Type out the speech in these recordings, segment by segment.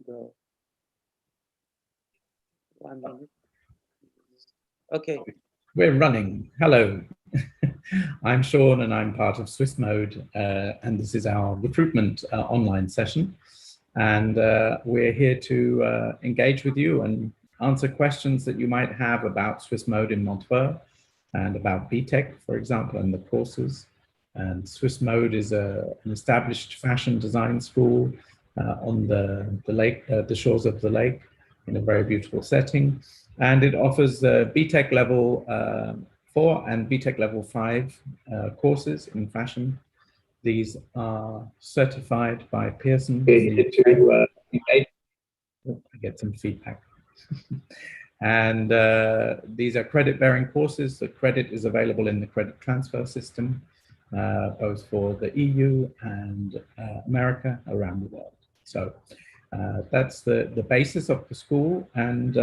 Go. 1 minute. Okay. We're running. Hello. I'm Sean and I'm part of SwissMode, and this is our recruitment online session. And we're here to engage with you and answer questions that you might have about SwissMode in Montreux and about BTEC, for example, and the courses. And SwissMode is an established fashion design school on the lake, the shores of the lake, in a very beautiful setting. And it offers BTEC level 4 and BTEC level 5 courses in fashion. These are certified by Pearson. I get some feedback. And these are credit-bearing courses. The credit is available in the credit transfer system, both for the EU and America around the world. So that's the basis of the school. And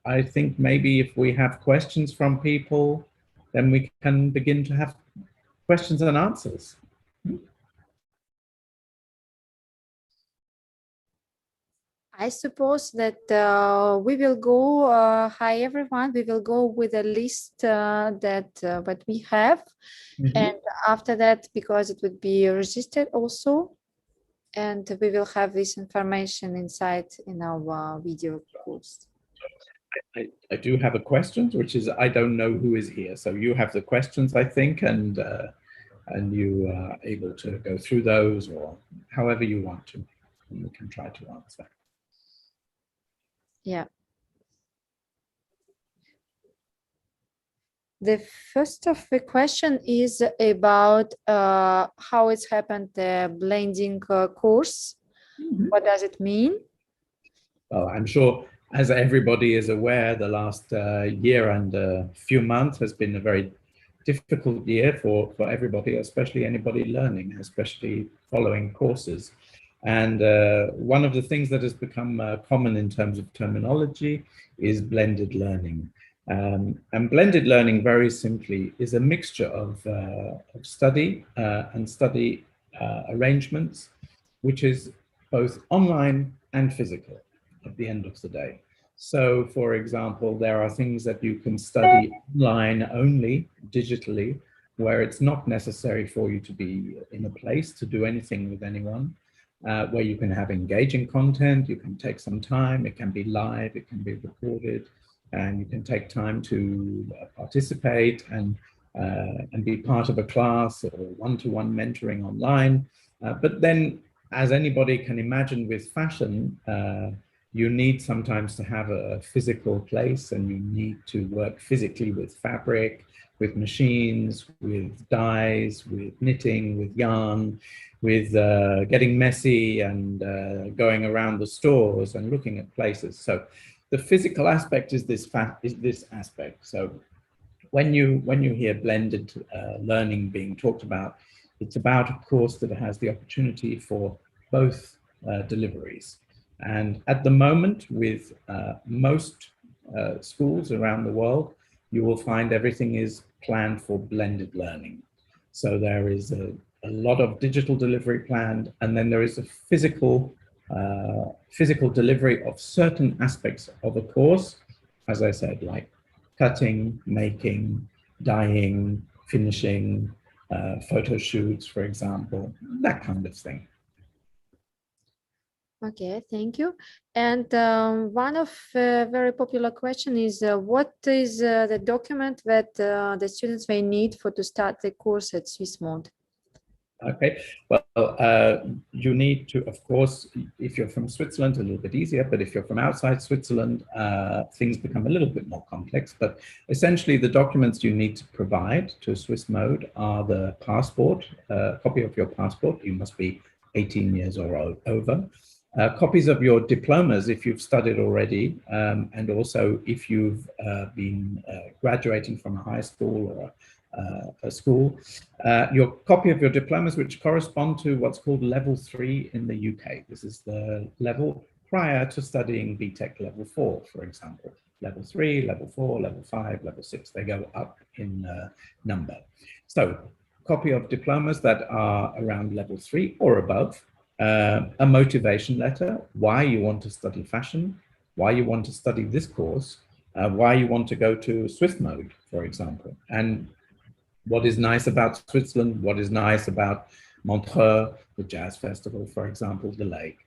I think maybe if we have questions from people, then we can begin to have questions and answers. I suppose that we will go, hi everyone, we will go with a list that we have. Mm-hmm. And after that, because it would be registered also, and we will have this information inside in our video course. I do have a question, which is, I don't know who is here. So you have the questions, I think, and you are able to go through those or however you want to, and we can try to answer. Yeah. The first of the question is about how it's happened, the blending course. Mm-hmm. What does it mean? Well, I'm sure, as everybody is aware, the last year and a few months has been a very difficult year for everybody, especially anybody learning, especially following courses. And one of the things that has become common in terms of terminology is blended learning. And blended learning, very simply, is a mixture of study and study arrangements, which is both online and physical at the end of the day. So, for example, there are things that you can study online only, digitally, where it's not necessary for you to be in a place to do anything with anyone, where you can have engaging content, you can take some time, it can be live, it can be recorded, and you can take time to participate and be part of a class or one-to-one mentoring online. But then, as anybody can imagine with fashion, you need sometimes to have a physical place, and you need to work physically with fabric, with machines, with dyes, with knitting, with yarn, with getting messy and going around the stores and looking at places. So the physical aspect is this aspect. So when you hear blended learning being talked about, it's about a course that has the opportunity for both deliveries. And at the moment, with most schools around the world, you will find everything is planned for blended learning. So there is a lot of digital delivery planned, and then there is a physical delivery of certain aspects of a course, as I said, like cutting, making, dyeing, finishing, photo shoots, for example, that kind of thing. Okay, thank you. And one of very popular question is, what is the document that the students may need to start the course at SwissMode? Okay, well, you need to, of course, if you're from Switzerland, a little bit easier, but if you're from outside Switzerland, things become a little bit more complex. But essentially, the documents you need to provide to SwissMode are the passport, copy of your passport. You must be 18 years or over. Copies of your diplomas if you've studied already, and also if you've been graduating from a high school or a school, your copy of your diplomas, which correspond to what's called level 3 in the UK. This is the level prior to studying BTEC level 4, for example. Level 3, level 4, level 5, level 6, they go up in number. So, copy of diplomas that are around level 3 or above, a motivation letter, why you want to study fashion, why you want to study this course, why you want to go to SwissMode, for example, and what is nice about Switzerland, what is nice about Montreux, the jazz festival, for example, the lake,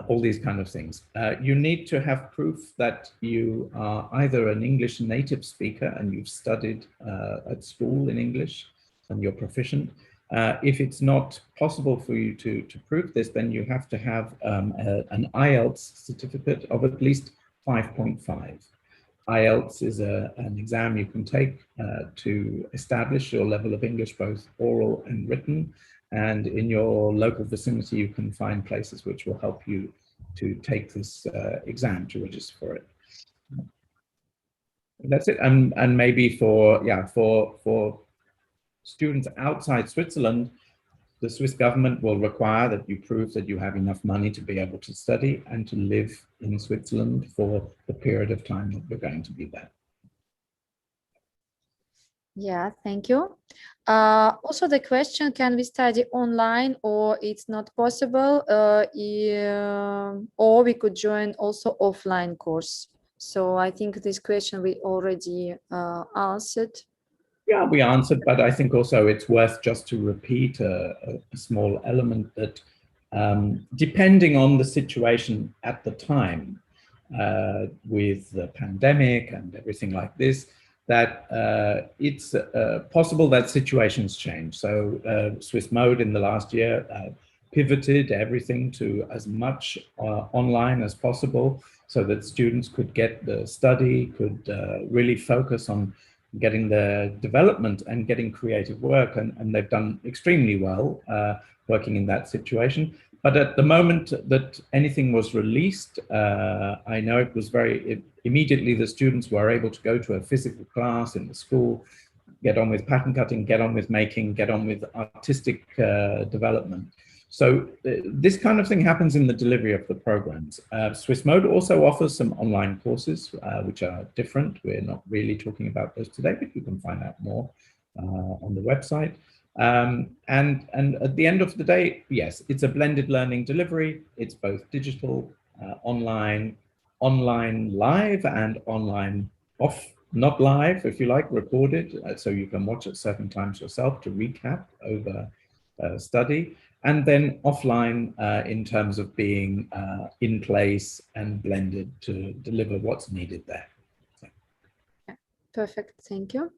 all these kind of things. You need to have proof that you are either an English native speaker and you've studied at school in English and you're proficient. If it's not possible for you to prove this, then you have to have an IELTS certificate of at least 5.5. IELTS is an exam you can take to establish your level of English, both oral and written. And in your local vicinity, you can find places which will help you to take this exam, to register for it. That's it. And maybe for students outside Switzerland, the Swiss government will require that you prove that you have enough money to be able to study and to live in Switzerland for the period of time that you're going to be there. Yeah, thank you. Also the question, can we study online or it's not possible, or we could join also offline course? So I think this question we already answered. Yeah, we answered, but I think also it's worth just to repeat a small element that depending on the situation at the time with the pandemic and everything like this, that it's possible that situations change. So SwissMode in the last year pivoted everything to as much online as possible so that students could get the study, could really focus on getting the development and getting creative work, and they've done extremely well working in that situation. But at the moment that anything was released, I know it was immediately the students were able to go to a physical class in the school, get on with pattern cutting, get on with making, get on with artistic development. So this kind of thing happens in the delivery of the programs. SwissMode also offers some online courses, which are different. We're not really talking about those today, but you can find out more on the website. And at the end of the day, yes, it's a blended learning delivery. It's both digital, online live, and online off, not live, if you like, recorded. So you can watch at certain times yourself to recap over study. And then offline in terms of being in place and blended to deliver what's needed there. So. Yeah, perfect, thank you.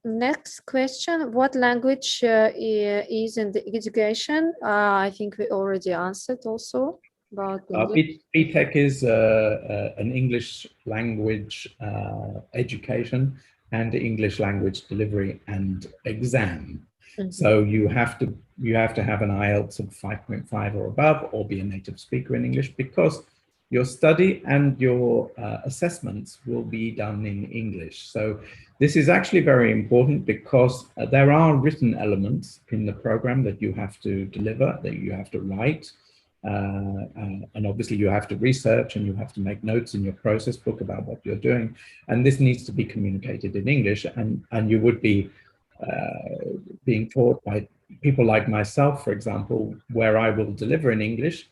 Next question, what language is in the education? I think we already answered also about English. BTEC is an English language education and English language delivery and exam. Mm-hmm. So you have to have an IELTS of 5.5 or above, or be a native speaker in English, because your study and your assessments will be done in English. So this is actually very important because there are written elements in the program that you have to deliver, that you have to write. And obviously you have to research and you have to make notes in your process book about what you're doing. And this needs to be communicated in English, and you would be being taught by people like myself, for example, where I will deliver in English.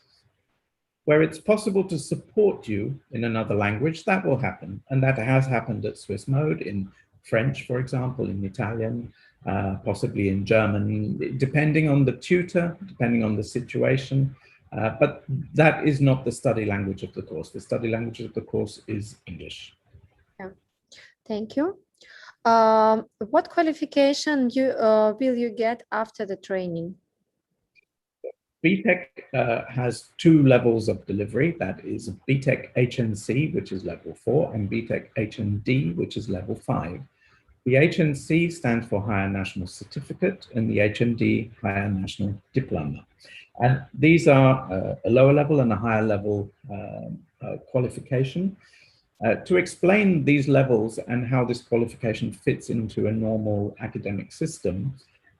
Where it's possible to support you in another language, that will happen. And that has happened at SwissMode, in French, for example, in Italian, possibly in German, depending on the tutor, depending on the situation. But that is not the study language of the course. The study language of the course is English. Yeah. Thank you. What qualification will you get after the training? BTEC has two levels of delivery. That is BTEC HNC, which is level 4, and BTEC HND, which is level 5. The HNC stands for Higher National Certificate, and the HND, Higher National Diploma. And these are a lower level and a higher level qualification. To explain these levels and how this qualification fits into a normal academic system,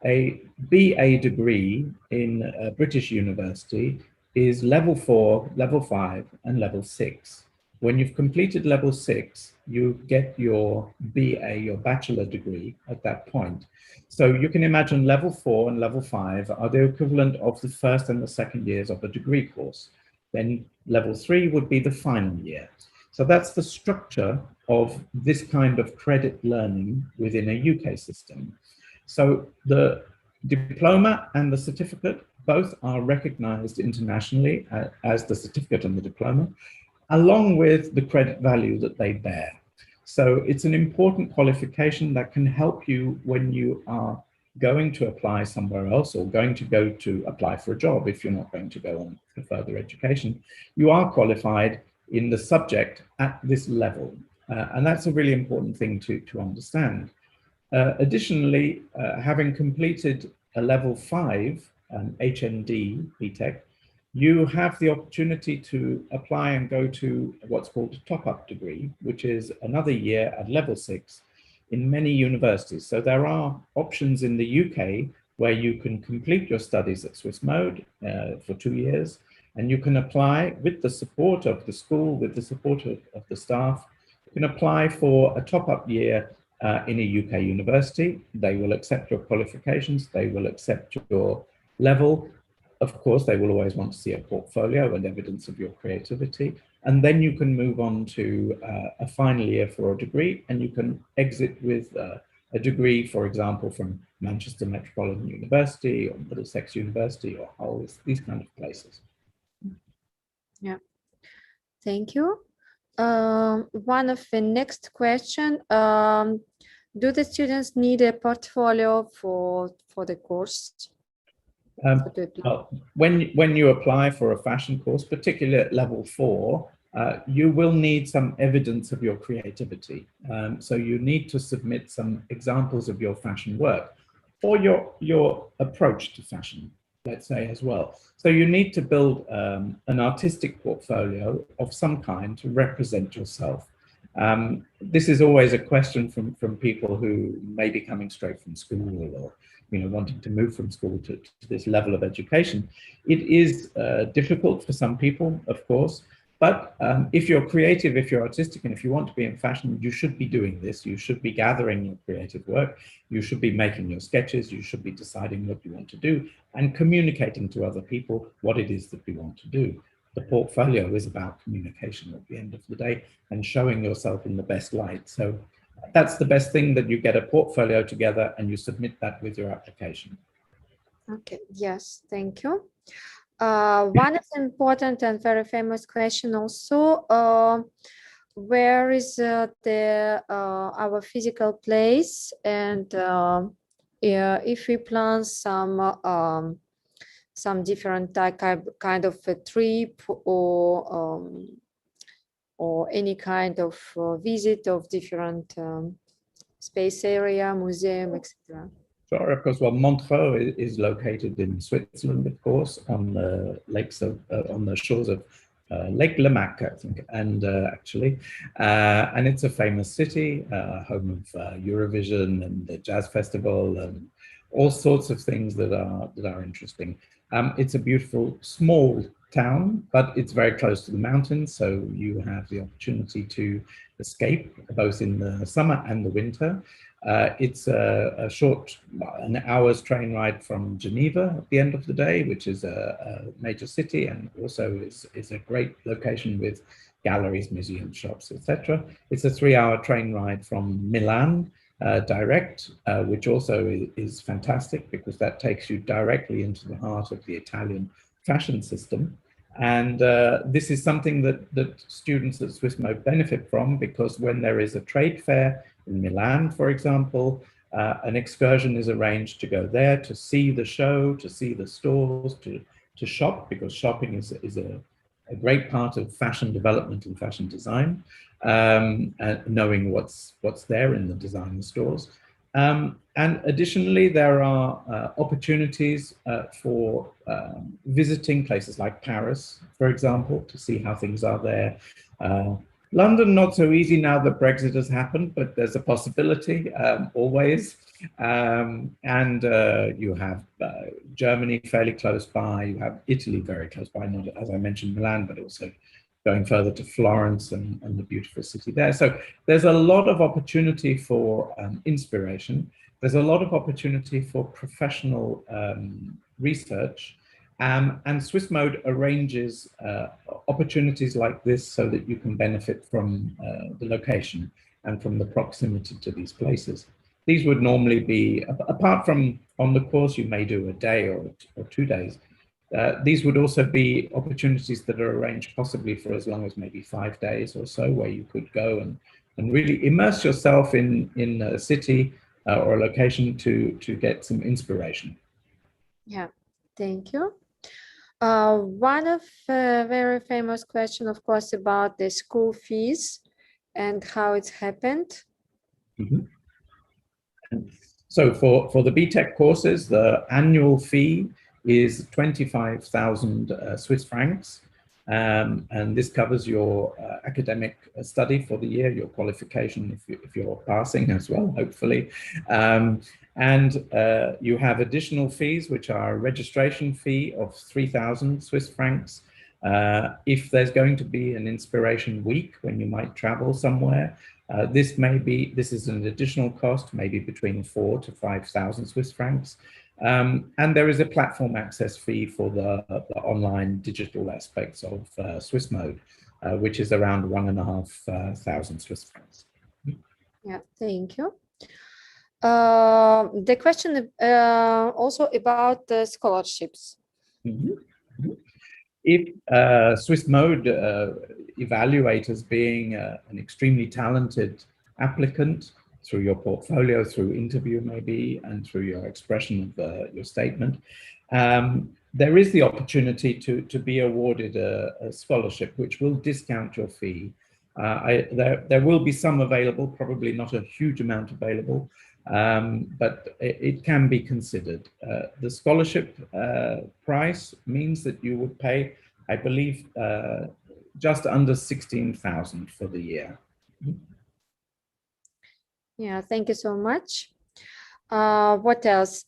a BA degree in a British university is level 4, level 5, and level 6. When you've completed level 6, you get your BA, your bachelor degree at that point. So you can imagine level 4 and level 5 are the equivalent of the first and the second years of a degree course. Then level 3 would be the final year. So that's the structure of this kind of credit learning within a UK system. So the diploma and the certificate both are recognized internationally as the certificate and the diploma, along with the credit value that they bear. So it's an important qualification that can help you when you are going to apply somewhere else or going to go to apply for a job. If you're not going to go on for further education, you are qualified in the subject at this level. And that's a really important thing to understand. Additionally, having completed a level 5 HND BTEC, you have the opportunity to apply and go to what's called a top-up degree, which is another year at level 6 in many universities. So there are options in the UK where you can complete your studies at SwissMode for 2 years, and you can apply with the support of the school, with the support of the staff. You can apply for a top-up year in a UK university. They will accept your qualifications, they will accept your level. Of course, they will always want to see a portfolio and evidence of your creativity. And then you can move on to a final year for a degree, and you can exit with a degree, for example, from Manchester Metropolitan University or Middlesex University or Hull, these kind of places. Yeah, thank you. One of the next question, do the students need a portfolio for the course? Well, when you apply for a fashion course, particularly at level 4, you will need some evidence of your creativity. So you need to submit some examples of your fashion work or your approach to fashion, let's say, as well. So you need to build an artistic portfolio of some kind to represent yourself. This is always a question from people who may be coming straight from school or wanting to move from school to this level of education. It is difficult for some people, of course, but if you're creative, if you're artistic, and if you want to be in fashion, you should be doing this. You should be gathering your creative work. You should be making your sketches. You should be deciding what you want to do and communicating to other people what it is that you want to do. The portfolio is about communication at the end of the day and showing yourself in the best light. So that's the best thing, that you get a portfolio together and you submit that with your application. Okay, yes, thank you. One is important and very famous question also, where is our physical place, and if we plan some different kind of a trip or any kind of visit of different space area, museum, etc. Sure, of course. Well, Montreux is located in Switzerland, of course, on the lakes on the shores of Lake Lemaque, I think, and and it's a famous city, home of Eurovision and the Jazz Festival and all sorts of things that are interesting. It's a beautiful small town, but it's very close to the mountains, so you have the opportunity to escape both in the summer and the winter. It's a short, an hour's train ride from Geneva at the end of the day, which is a major city, and also is a great location with galleries, museums, shops, etc. It's a 3-hour train ride from Milan direct, which also is fantastic because that takes you directly into the heart of the Italian fashion system. And this is something that students at SwissMode benefit from, because when there is a trade fair in Milan, for example, an excursion is arranged to go there to see the show, to see the stores, to shop, because shopping is a great part of fashion development and fashion design, and knowing what's there in the design stores. And additionally, there are opportunities for visiting places like Paris, for example, to see how things are there. London, not so easy now that Brexit has happened, but there's a possibility always. And you have Germany fairly close by, you have Italy very close by, not, as I mentioned, Milan, but also going further to Florence and the beautiful city there. So there's a lot of opportunity for inspiration. There's a lot of opportunity for professional research. And SwissMode arranges opportunities like this so that you can benefit from the location and from the proximity to these places. These would normally be, apart from on the course, you may do a day or 2 days. These would also be opportunities that are arranged possibly for as long as maybe 5 days or so, where you could go and really immerse yourself in a city or a location to get some inspiration. Yeah, thank you. One of very famous question, of course, about the school fees and how it's happened. Mm-hmm. So for the BTech courses, the annual fee is 25,000 Swiss francs. And this covers your academic study for the year, your qualification if you're passing as well, hopefully. And you have additional fees, which are a registration fee of 3,000 Swiss francs. If there's going to be an inspiration week when you might travel somewhere, this is an additional cost, maybe between 4,000 to 5,000 Swiss francs. And there is a platform access fee for the online digital aspects of SwissMode, which is around 1,500 Swiss francs. Yeah, thank you. The question also about the scholarships. Mm-hmm. Mm-hmm. If SwissMode evaluate as being an extremely talented applicant through your portfolio, through interview maybe, and through your expression of your statement, there is the opportunity to be awarded a scholarship, which will discount your fee. There will be some available, probably not a huge amount available, but it can be considered. The scholarship price means that you would pay, I believe, just under 16,000 for the year. Yeah, thank you so much. What else?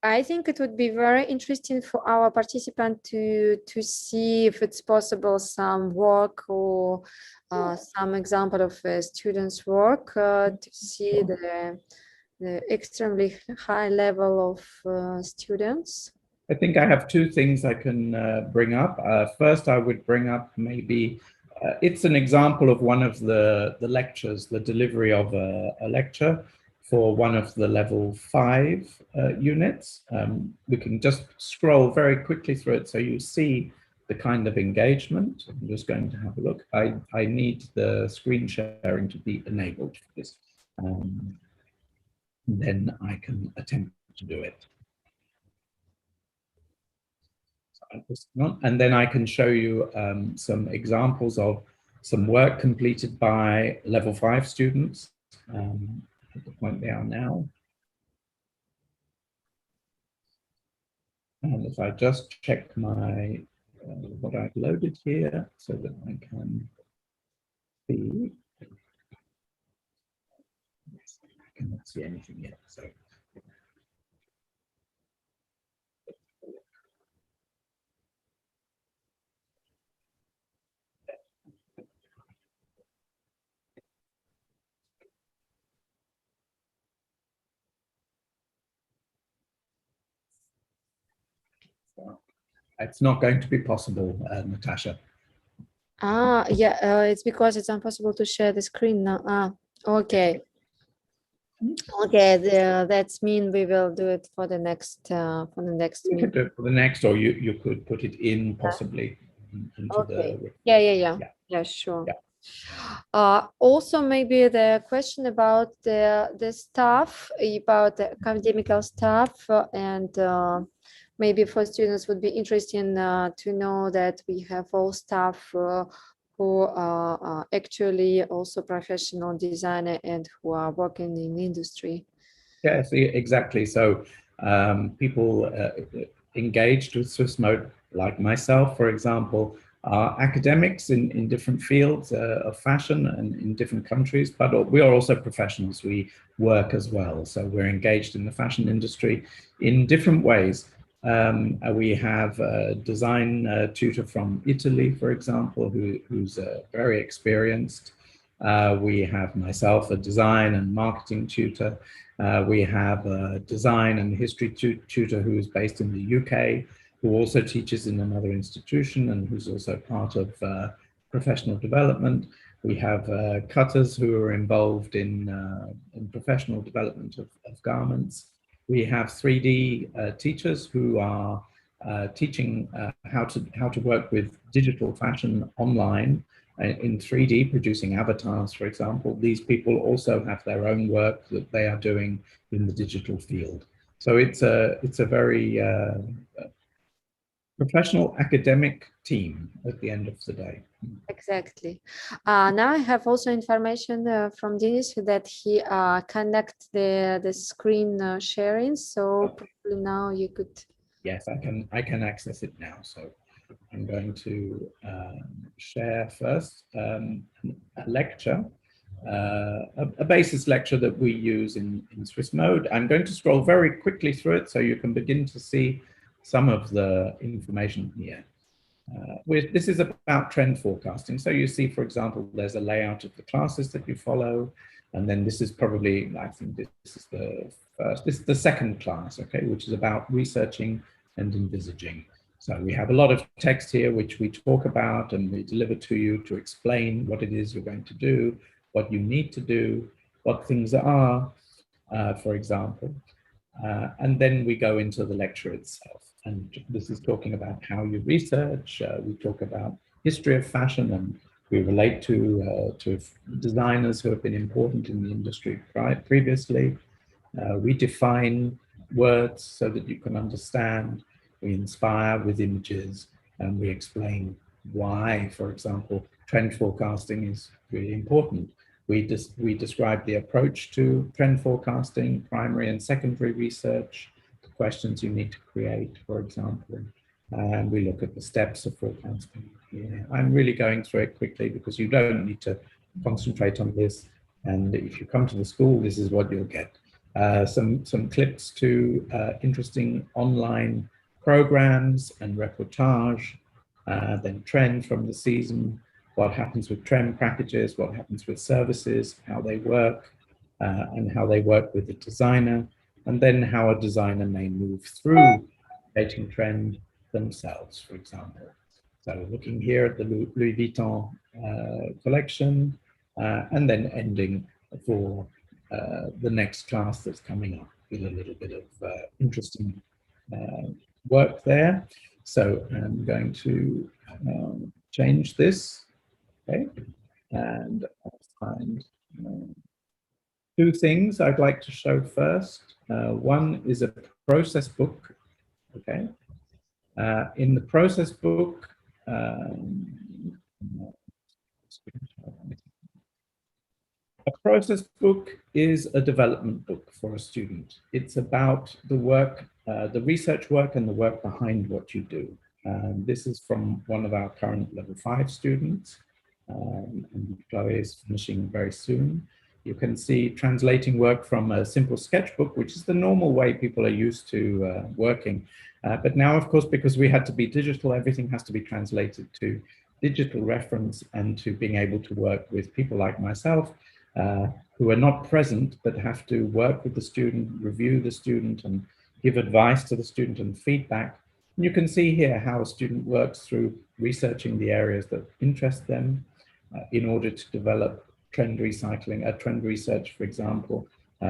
I think it would be very interesting for our participant to see if it's possible some work or some example of students' work to see the extremely high level of students. I think I have 2 things I can bring up. First, I would bring up maybe it's an example of one of the lectures, the delivery of a lecture for one of the level 5 units. We can just scroll very quickly through it so you see the kind of engagement. I'm just going to have a look. I need the screen sharing to be enabled for this. Then I can attempt to do it. And then I can show you some examples of some work completed by level 5 students at the point they are now. And if I just check my what I've loaded here so that I can see. I cannot see anything yet. So. It's not going to be possible, Natasha. Yeah, it's because it's impossible to share the screen now. Okay. Okay, that's mean we will do it for the next You meeting. could do it for the next, or you could put it in possibly into Okay. the. Yeah, sure. Yeah. Also, maybe the question about the staff, about the academical staff, and maybe for students would be interesting to know that we have all staff who are actually also professional designer and who are working in industry. Yes, exactly. So people engaged with SwissMode, like myself, for example, are academics in different fields of fashion and in different countries, but we are also professionals. We work as well. So we're engaged in the fashion industry in different ways. We have a design tutor from Italy, for example, who's very experienced. We have myself, a design and marketing tutor. We have a design and history tutor who is based in the UK, who also teaches in another institution and who's also part of professional development. We have cutters who are involved in professional development of garments. We have 3D teachers who are teaching how to work with digital fashion online in 3D, producing avatars, for example. These people also have their own work that they are doing in the digital field. So it's a very professional academic team at the end of the day. Exactly. Now I have also information from Denis that he conduct the screen sharing. So probably now you could. Yes, I can access it now. So I'm going to share first a lecture, a basis lecture that we use in SwissMode. I'm going to scroll very quickly through it so you can begin to see some of the information here. This is about trend forecasting. So you see, for example, there's a layout of the classes that you follow. And then this is probably, I think this is the second class, okay, which is about researching and envisaging. So we have a lot of text here, which we talk about and we deliver to you to explain what it is you're going to do, what you need to do, what things are, for example. And then we go into the lecture itself. And this is talking about how you research. We talk about history of fashion, and we relate to designers who have been important in the industry previously. We define words so that you can understand. We inspire with images, and we explain why, for example, trend forecasting is really important. We describe the approach to trend forecasting, primary and secondary research, the questions you need to create, for example, and we look at the steps of forecasting. Yeah, I'm really going through it quickly because you don't need to concentrate on this. And if you come to the school, this is what you'll get. Some clips to interesting online programs and reportage, then trend from the season, what happens with trend packages, what happens with services, how they work, and how they work with the designer, and then how a designer may move through creating trend themselves, for example. So looking here at the Louis Vuitton collection, and then ending for the next class that's coming up with a little bit of interesting work there. So I'm going to change this, okay? And I'll find two things I'd like to show first. One is a process book, okay? In the process book, a process book is a development book for a student. It's about the work, the research work and the work behind what you do. This is from one of our current level 5 students, and Chloe is finishing very soon. You can see translating work from a simple sketchbook, which is the normal way people are used to working. But now, of course, because we had to be digital, everything has to be translated to digital reference and to being able to work with people like myself, who are not present, but have to work with the student, review the student, and give advice to the student and feedback. And you can see here how a student works through researching the areas that interest them in order to develop trend recycling, trend research, for example.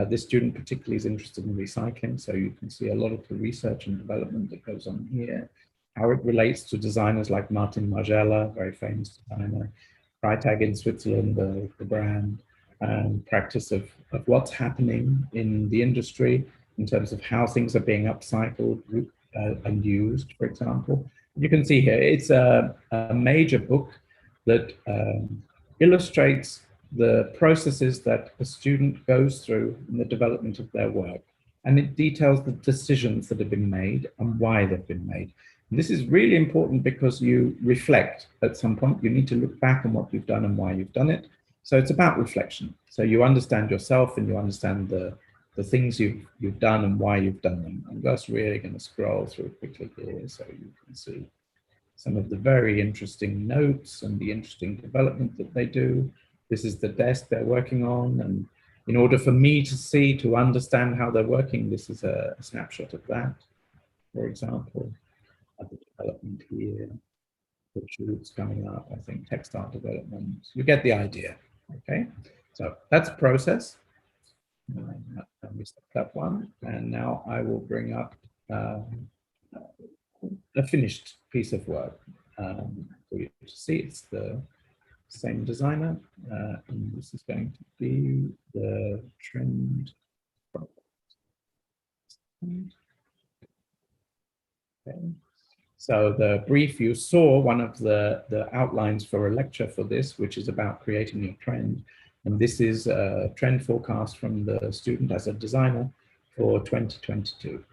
This student particularly is interested in recycling, so you can see a lot of the research and development that goes on here, how it relates to designers like Martin Margiela, very famous designer, Freitag in Switzerland, the brand, practice of what's happening in the industry in terms of how things are being upcycled and used, for example. You can see here, it's a major book that illustrates the processes that a student goes through in the development of their work. And it details the decisions that have been made and why they've been made. And this is really important because you reflect at some point. You need to look back on what you've done and why you've done it. So it's about reflection. So you understand yourself and you understand the the things you've done and why you've done them. I'm just really going to scroll through quickly here so you can see some of the very interesting notes and the interesting development that they do. This is the desk they're working on, and in order for me to see, to understand how they're working, this is a snapshot of that, for example, of the development here, the shoots coming up, I think textile development. You get the idea, okay? So that's process. Let me stop that one, and now I will bring up a finished piece of work for you to see. It's the same designer, and this is going to be the trend. Okay. So the brief, you saw one of the outlines for a lecture for this, which is about creating your trend. And this is a trend forecast from the student as a designer for 2022.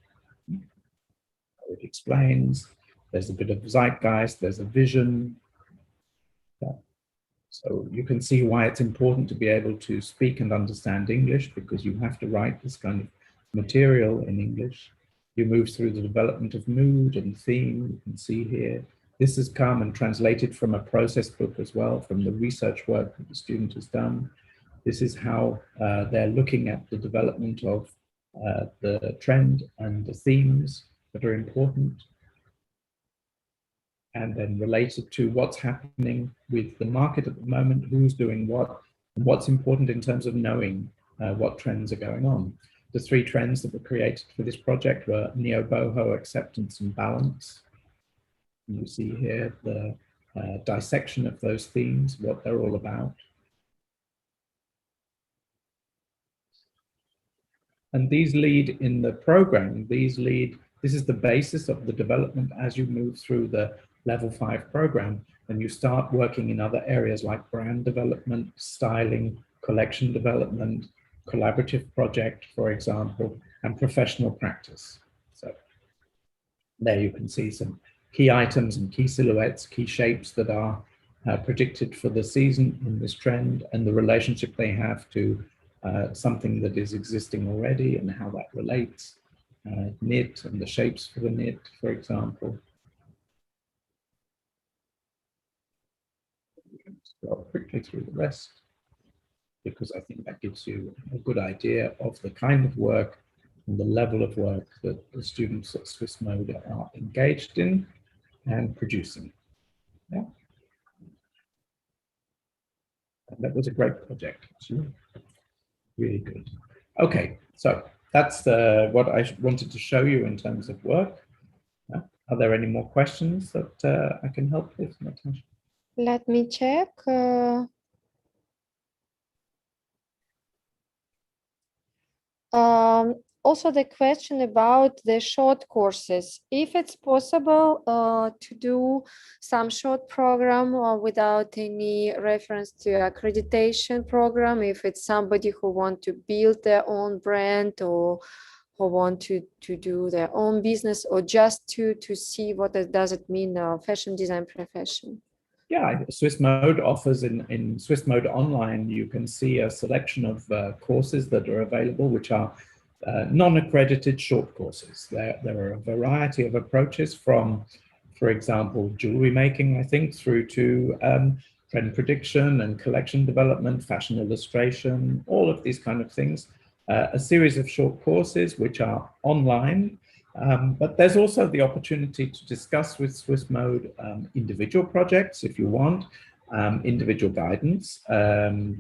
It explains, there's a bit of zeitgeist, there's a vision. Yeah. So you can see why it's important to be able to speak and understand English, because you have to write this kind of material in English. You move through the development of mood and theme, you can see here. This has come and translated from a process book as well, from the research work that the student has done. This is how they're looking at the development of the trend and the themes that are important, and then related to what's happening with the market at the moment, who's doing what, and what's important in terms of knowing what trends are going on. The three trends that were created for this project were neo-boho, acceptance, and balance. And you see here the dissection of those themes, what they're all about. And these lead in the program, this is the basis of the development as you move through the level 5 program, and you start working in other areas like brand development, styling, collection development, collaborative project, for example, and professional practice. So there you can see some key items and key silhouettes, key shapes that are predicted for the season in this trend, and the relationship they have to something that is existing already and how that relates. Knit and the shapes for the knit, for example. Scroll quickly through the rest, because I think that gives you a good idea of the kind of work and the level of work that the students at SwissMode are engaged in and producing. Yeah. And that was a great project, actually. Really good. Okay, so that's what I wanted to show you in terms of work. Are there any more questions that I can help with, Natasha? Let me check. Also the question about the short courses, if it's possible to do some short program without any reference to accreditation program, if it's somebody who want to build their own brand or who want to do their own business, or just to see what does it mean fashion design profession. Yeah, SwissMode offers in SwissMode Online, you can see a selection of courses that are available, which are non-accredited short courses. There are a variety of approaches from, for example, jewelry making, I think, through to trend prediction and collection development, fashion illustration, all of these kind of things. A series of short courses which are online. But there's also the opportunity to discuss with SwissMode individual projects if you want, individual guidance.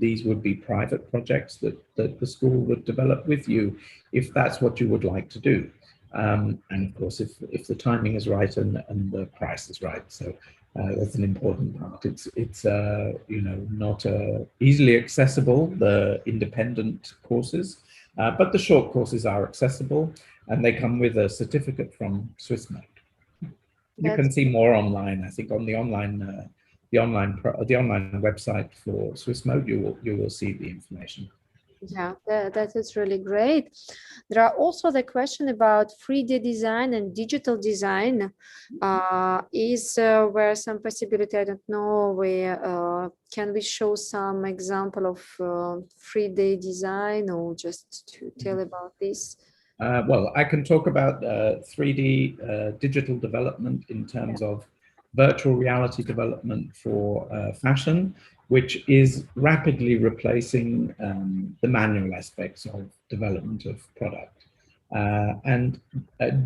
These would be private projects that the school would develop with you if that's what you would like to do. And of course, if the timing is right and the price is right. So that's an important part. It's you know, not easily accessible, the independent courses, but the short courses are accessible. And they come with a certificate from SwissMode. You can see more online. I think on the online website for SwissMode, you will see the information. Yeah, that is really great. There are also the question about 3D design and digital design. Is there some possibility, I don't know, where can we show some example of 3D design or just to tell about this? Well, I can talk about 3D digital development in terms of virtual reality development for fashion, which is rapidly replacing the manual aspects of development of product. And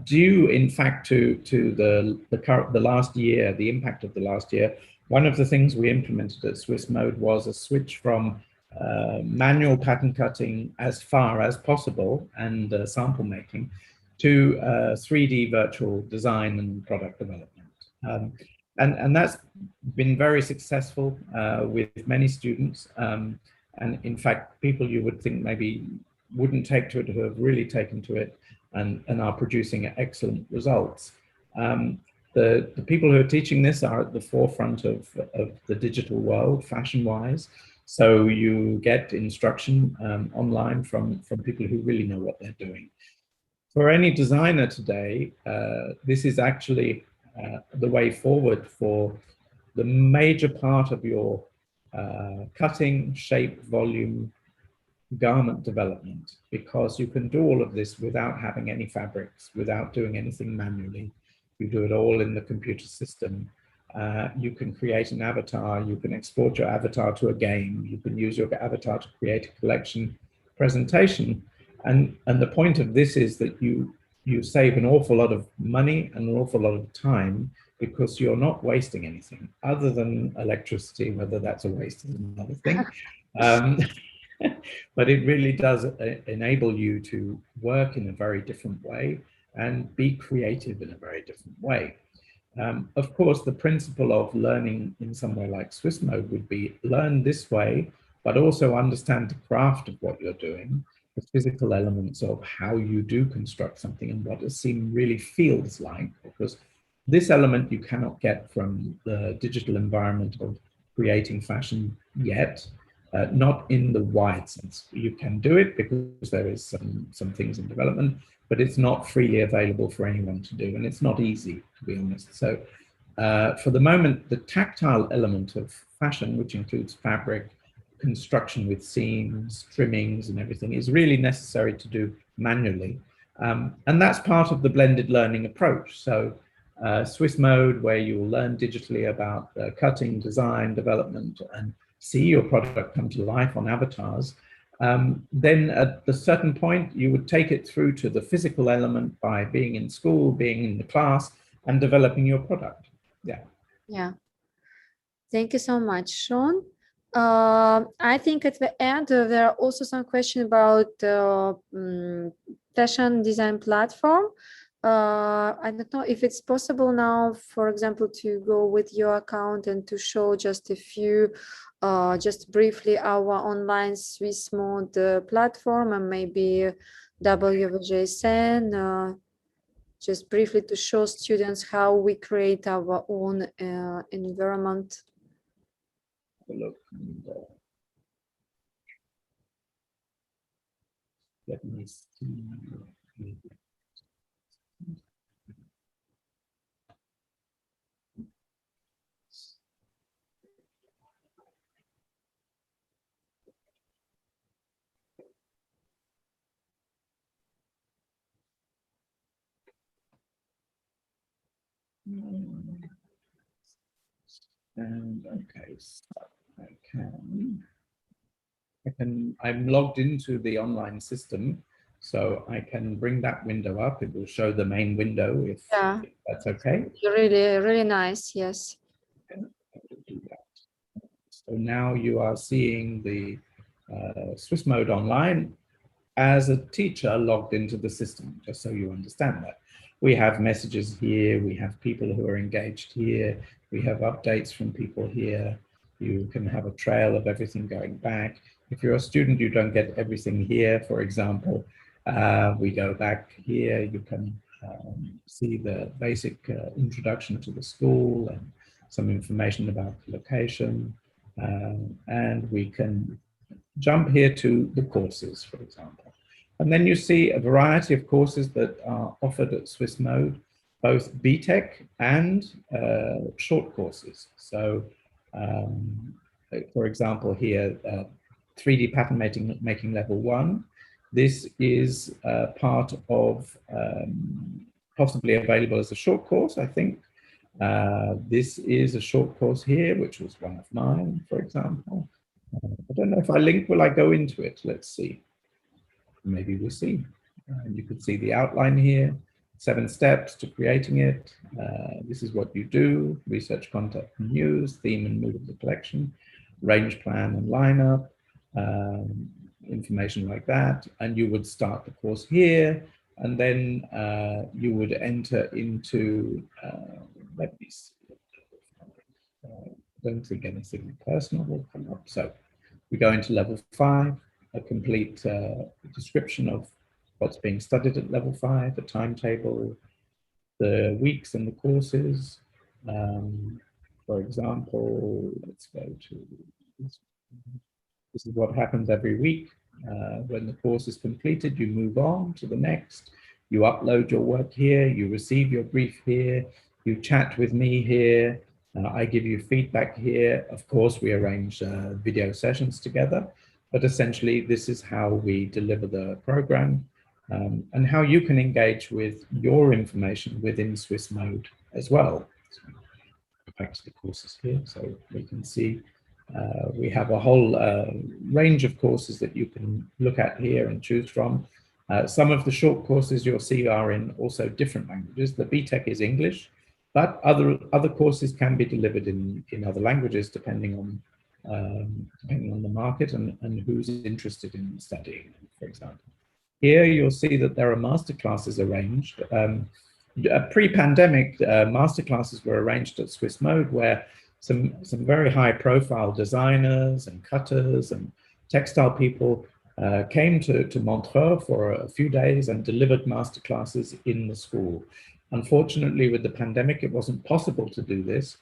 due, in fact, to the last year, the impact of the last year, one of the things we implemented at SwissMode was a switch from manual pattern cutting as far as possible and sample making to 3D virtual design and product development. And that's been very successful with many students. And in fact, people you would think maybe wouldn't take to it who have really taken to it and are producing excellent results. The people who are teaching this are at the forefront of the digital world, fashion-wise. So you get instruction online from people who really know what they're doing. For any designer today, this is actually the way forward for the major part of your cutting, shape, volume, garment development, because you can do all of this without having any fabrics, without doing anything manually. You do it all in the computer system. You can create an avatar, you can export your avatar to a game, you can use your avatar to create a collection presentation. And the point of this is that you save an awful lot of money and an awful lot of time, because you're not wasting anything other than electricity. Whether that's a waste is another thing. But it really does enable you to work in a very different way and be creative in a very different way. Of course, the principle of learning in somewhere like SwissMode would be learn this way, but also understand the craft of what you're doing, the physical elements of how you do construct something and what a seam really feels like, because this element you cannot get from the digital environment of creating fashion yet. Not in the wide sense. You can do it because there is some things in development, but it's not freely available for anyone to do, and it's not easy, to be honest. So for the moment, the tactile element of fashion, which includes fabric, construction with seams, trimmings, and everything, is really necessary to do manually. And that's part of the blended learning approach. So SwissMode, where you will learn digitally about cutting, design, development, and see your product come to life on avatars, then at a certain point, you would take it through to the physical element by being in school, being in the class, and developing your product. Yeah. Yeah. Thank you so much, Sean. I think at the end, there are also some questions about fashion design platform. I don't know if it's possible now, for example, to go with your account and to show just a few, just briefly, our online SwissMode platform and maybe WVJSN, just briefly to show students how we create our own environment. Look, let me see. And okay, so I'm logged into the online system, so I can bring that window up. It will show the main window if that's okay. Really, really nice, yes. Do that. So now you are seeing the SwissMode online as a teacher logged into the system, just so you understand that. We have messages here, we have people who are engaged here, we have updates from people here. You can have a trail of everything going back. If you're a student, you don't get everything here. For example, we go back here, you can see the basic introduction to the school and some information about the location. And we can jump here to the courses, for example. And then you see a variety of courses that are offered at SwissMode, both BTEC and short courses. So, for example, here, 3D pattern making level 1. This is part of possibly available as a short course, I think. This is a short course here, which was one of mine, for example. I don't know if I link, will I go into it? Let's see. Maybe we'll see. You could see the outline here, 7 steps to creating it. This is what you do: research, content, and news, theme and mood of the collection, range plan and lineup, information like that. And you would start the course here, and then you would enter into, let me see. I don't think anything personal will come up. So we go into level 5, a complete description of what's being studied at level 5, the timetable, the weeks and the courses. For example, let's go to this. This is what happens every week. When the course is completed, you move on to the next. You upload your work here, you receive your brief here, you chat with me here, I give you feedback here. Of course, we arrange video sessions together, but essentially this is how we deliver the program, and how you can engage with your information within SwissMode as well. So, go back to the courses here, so we can see we have a whole range of courses that you can look at here and choose from. Some of the short courses you'll see are in also different languages. The BTEC is English, but other courses can be delivered in other languages depending on the market and who's interested in studying, for example. Here you'll see that there are masterclasses arranged. Pre-pandemic, masterclasses were arranged at SwissMode, where some very high-profile designers and cutters and textile people came to Montreux for a few days and delivered masterclasses in the school. Unfortunately, with the pandemic, it wasn't possible to do this.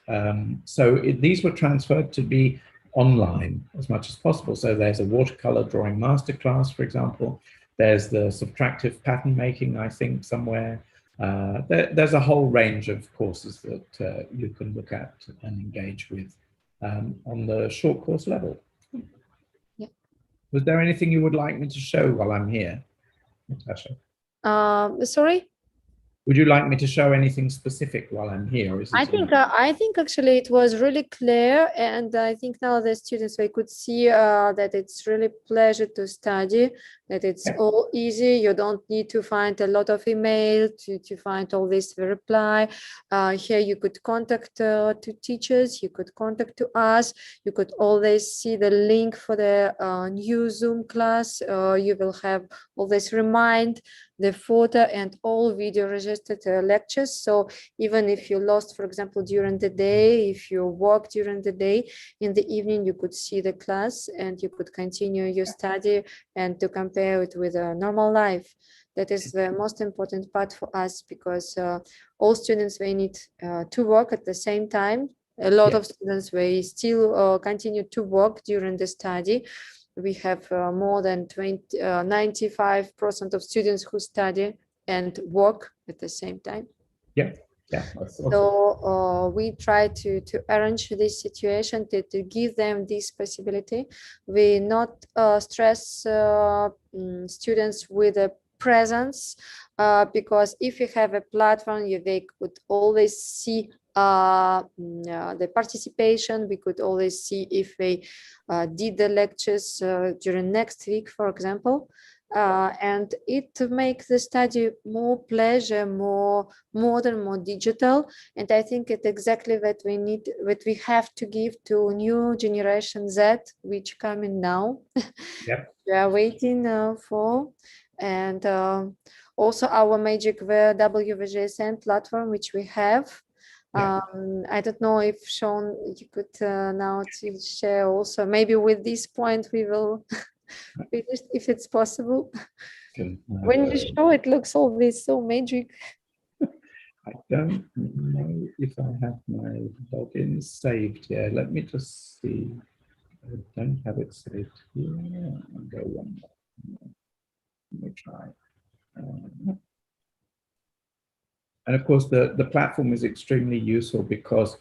So these were transferred to be online as much as possible. So there's a watercolor drawing masterclass, for example. There's the subtractive pattern making, I think, somewhere. There's a whole range of courses that you can look at and engage with on the short course level. Yeah. Was there anything you would like me to show while I'm here, Natasha? Sorry? Would you like me to show anything specific while I'm here? Or is it I think actually it was really clear, and I think now the students, they could see that it's really pleasure to study, that it's all easy. You don't need to find a lot of email to find all this reply. Here you could contact to teachers, you could contact to us, you could always see the link for the new Zoom class. You will have always remind the photo and all video registered lectures. So even if you lost, for example, during the day, if you work during the day, in the evening you could see the class and you could continue your study and to compare it with a normal life. That is the most important part for us, because all students, they need to work at the same time. A lot of students, they still continue to work during the study. We have more than 95% of students who study and work at the same time. Yeah. So we try to arrange this situation to give them this possibility. We not stress students with a presence, because if you have a platform, they could always see the participation. We could always see if they did the lectures during next week, for example. And it makes the study more pleasure, more modern, more digital. And I think it's exactly what we need, what we have to give to new generation Z, which coming now. We are waiting for. And also our Magic WVGSN platform, which we have. I don't know if Sean, you could now to share also, maybe with this point we will finish if it's possible. When you show it, looks always so magic. I don't know if I have my login saved here. Let me just see. I don't have it saved here. I'll go one more. Let me try. And of course, the platform is extremely useful because,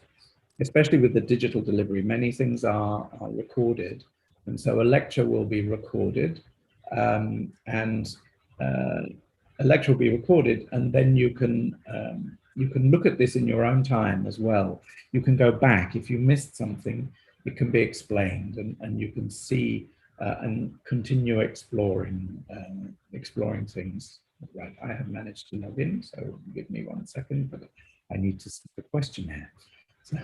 especially with the digital delivery, many things are recorded. And so a lecture will be recorded, and a lecture will be recorded, and then you can look at this in your own time as well. You can go back. If you missed something, it can be explained, and you can see and continue exploring things. Right, I have managed to log in, so give me 1 second, but I need to see the questionnaire. So,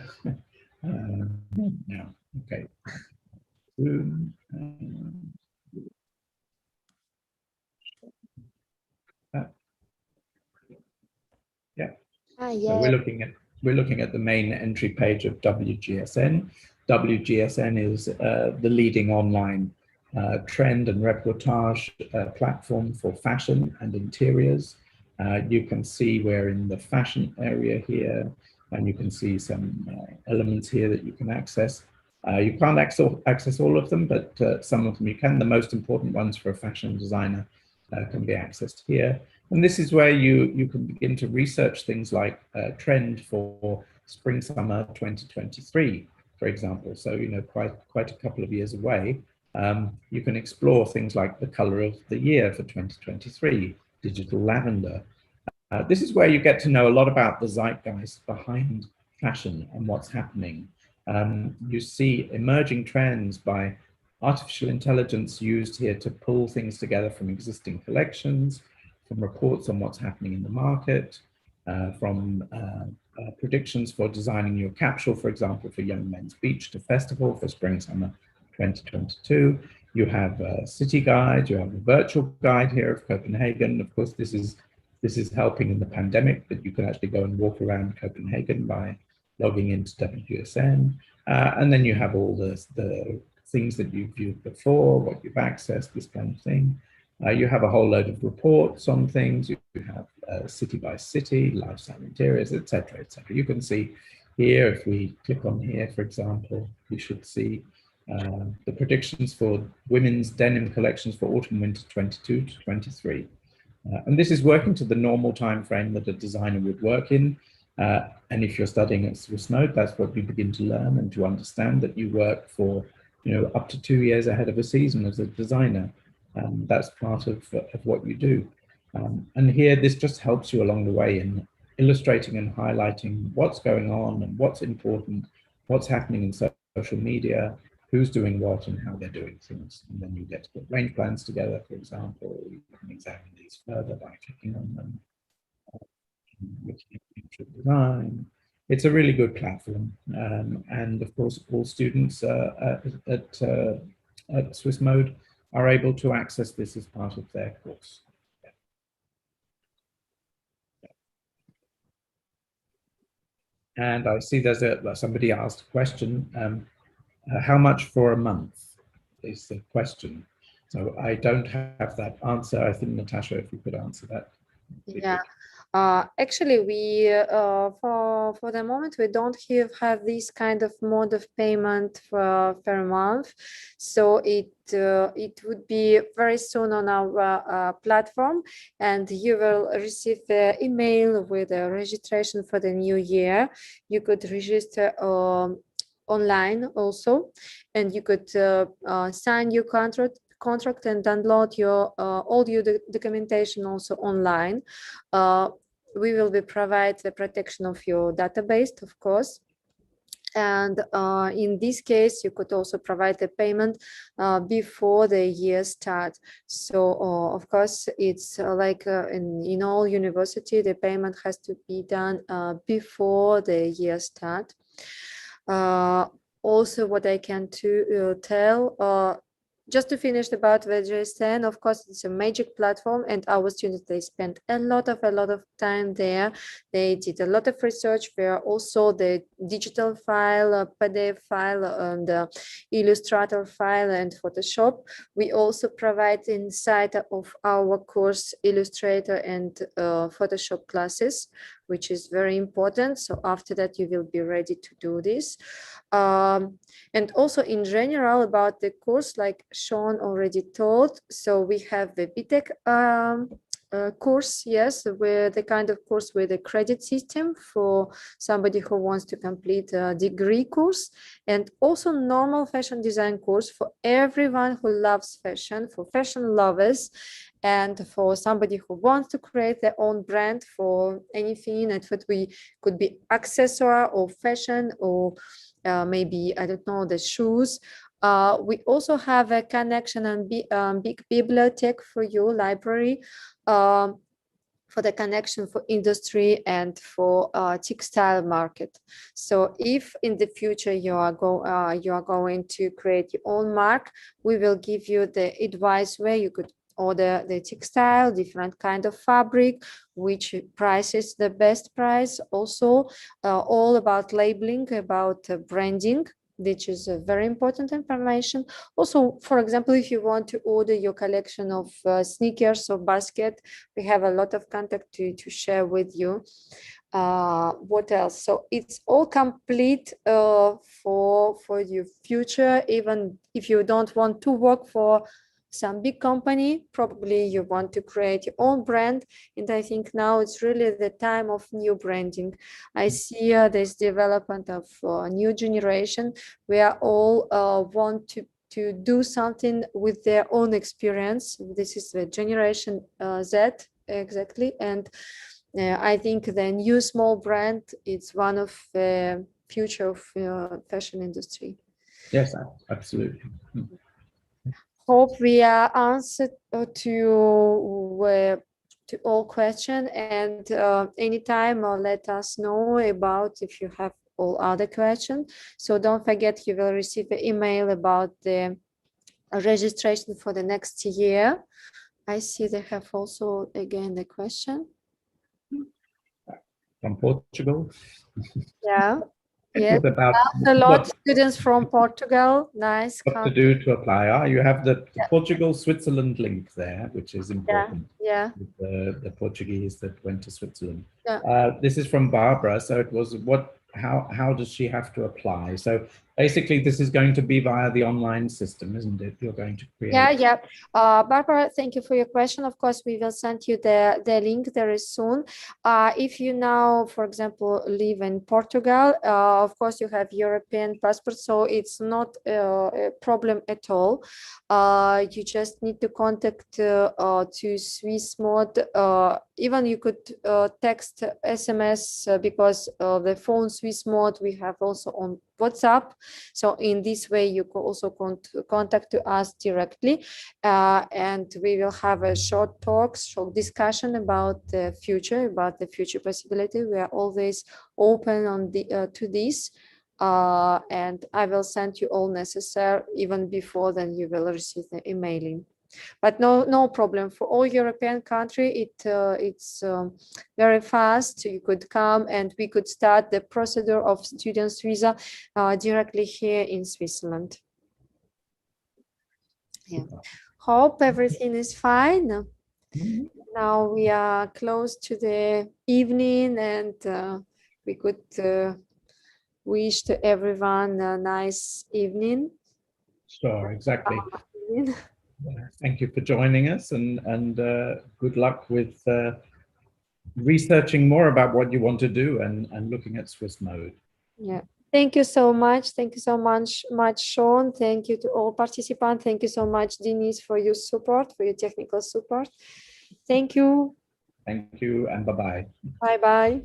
now, okay. Zoom, yeah. Yeah. So we're looking at the main entry page of WGSN. WGSN is the leading online trend and reportage platform for fashion and interiors. You can see we're in the fashion area here, and you can see some elements here that you can access. You can't access all of them, but some of them you can. The most important ones for a fashion designer can be accessed here. And this is where you can begin to research things like trend for spring, summer 2023, for example. So, you know, quite a couple of years away. You can explore things like the color of the year for 2023, digital lavender. This is where you get to know a lot about the zeitgeist behind fashion and what's happening. You see emerging trends by artificial intelligence used here to pull things together from existing collections, from reports on what's happening in the market, from predictions for designing your capsule, for example, for Young Men's Beach to Festival for Spring Summer 2022. You have a city guide, you have a virtual guide here of Copenhagen. Of course, this is helping in the pandemic, that you can actually go and walk around Copenhagen by logging into WGSN. And then you have all the things that you've viewed before, what you've accessed, this kind of thing. You have a whole load of reports on things. You have city by city, lifestyle interiors, etc., etc. You can see here, if we click on here, for example, we should see the predictions for women's denim collections for autumn winter 22 to 23. And this is working to the normal time frame that a designer would work in. And if you're studying at SwissMode, that's what you begin to learn and to understand, that you work for, you know, up to 2 years ahead of a season as a designer. That's part of what you do. And here, this just helps you along the way in illustrating and highlighting what's going on and what's important, what's happening in social media, who's doing what and how they're doing things. And then you get to put range plans together, for example. You can examine these further by clicking on them. Looking at design. It's a really good platform. And of course, all students at SwissMode are able to access this as part of their course. And I see there's somebody asked a question. How much for a month is the question. So I don't have that answer. I think, Natasha, if you could answer that. Yeah. Actually, we for the moment we don't have this kind of mode of payment per month, so it would be very soon on our platform, and you will receive the email with a registration for the new year. You could register online also, and you could sign your contract and download your all your documentation also online. We will be provide the protection of your database, of course. And in this case, you could also provide the payment before the year starts. So of course, it's like in all university, the payment has to be done before the year start. Also, what I can tell, just to finish about WGSN, of course, it's a magic platform, and our students, they spent a lot of time there. They did a lot of research where also the digital file, PDF file, and Illustrator file and Photoshop. We also provide inside of our course Illustrator and Photoshop classes which is very important. So after that, you will be ready to do this. And also in general about the course, like Sean already told, so we have the BTEC course, yes, with the kind of course with a credit system for somebody who wants to complete a degree course, and also normal fashion design course for everyone who loves fashion, for fashion lovers, and for somebody who wants to create their own brand for anything. And what we could be accessory or fashion or maybe, I don't know, the shoes. We also have a connection and big bibliothèque for you, library, for the connection for industry and for textile market. So if in the future you are going to create your own mark, we will give you the advice where you could order the textile, different kind of fabric, which price is the best price. Also, all about labeling, about branding, which is a very important information. Also, for example, if you want to order your collection of sneakers or basket, we have a lot of contact to share with you. What else? So it's all complete for your future. Even if you don't want to work for some big company, probably you want to create your own brand. And I think now it's really the time of new branding. I see this development of new generation where all want to do something with their own experience. This is the generation Z, exactly. And I think the new small brand is one of the future of fashion industry. Yes, absolutely. Hope we answered to all questions, and anytime let us know about if you have all other questions. So don't forget, you will receive an email about the registration for the next year. I see they have also again the question From Portugal. yeah. It Yes, was about a lot what, of students from Portugal. Nice. what to do to apply. You have the Portugal-Switzerland link there, which is important. Yeah. With the Portuguese that went to Switzerland. Yeah. This is from Barbara. So it was how does she have to apply? So basically this is going to be via the online system, isn't it? You're going to create. Yeah. Barbara, thank you for your question. Of course, we will send you the link very soon. If you now, for example, live in Portugal, of course, you have European passport, so it's not a problem at all. You just need to contact to SwissMode. Even you could text SMS because the phone SwissMode we have also on WhatsApp. So in this way, you can also contact to us directly, and we will have a short discussion about the future possibility. We are always open on to this, and I will send you all necessary even before then you will receive the emailing. But no problem for all European country. It's very fast. You could come and we could start the procedure of students visa directly here in Switzerland. Yeah. Hope everything is fine. Now we are close to the evening, and we could wish to everyone a nice evening. Sure, exactly. Thank you for joining us, and good luck with researching more about what you want to do and looking at SwissMode. Yeah. Thank you so much. Thank you so much, Sean. Thank you to all participants. Thank you so much, Denise, for your support, for your technical support. Thank you. Thank you, and bye-bye. Bye-bye.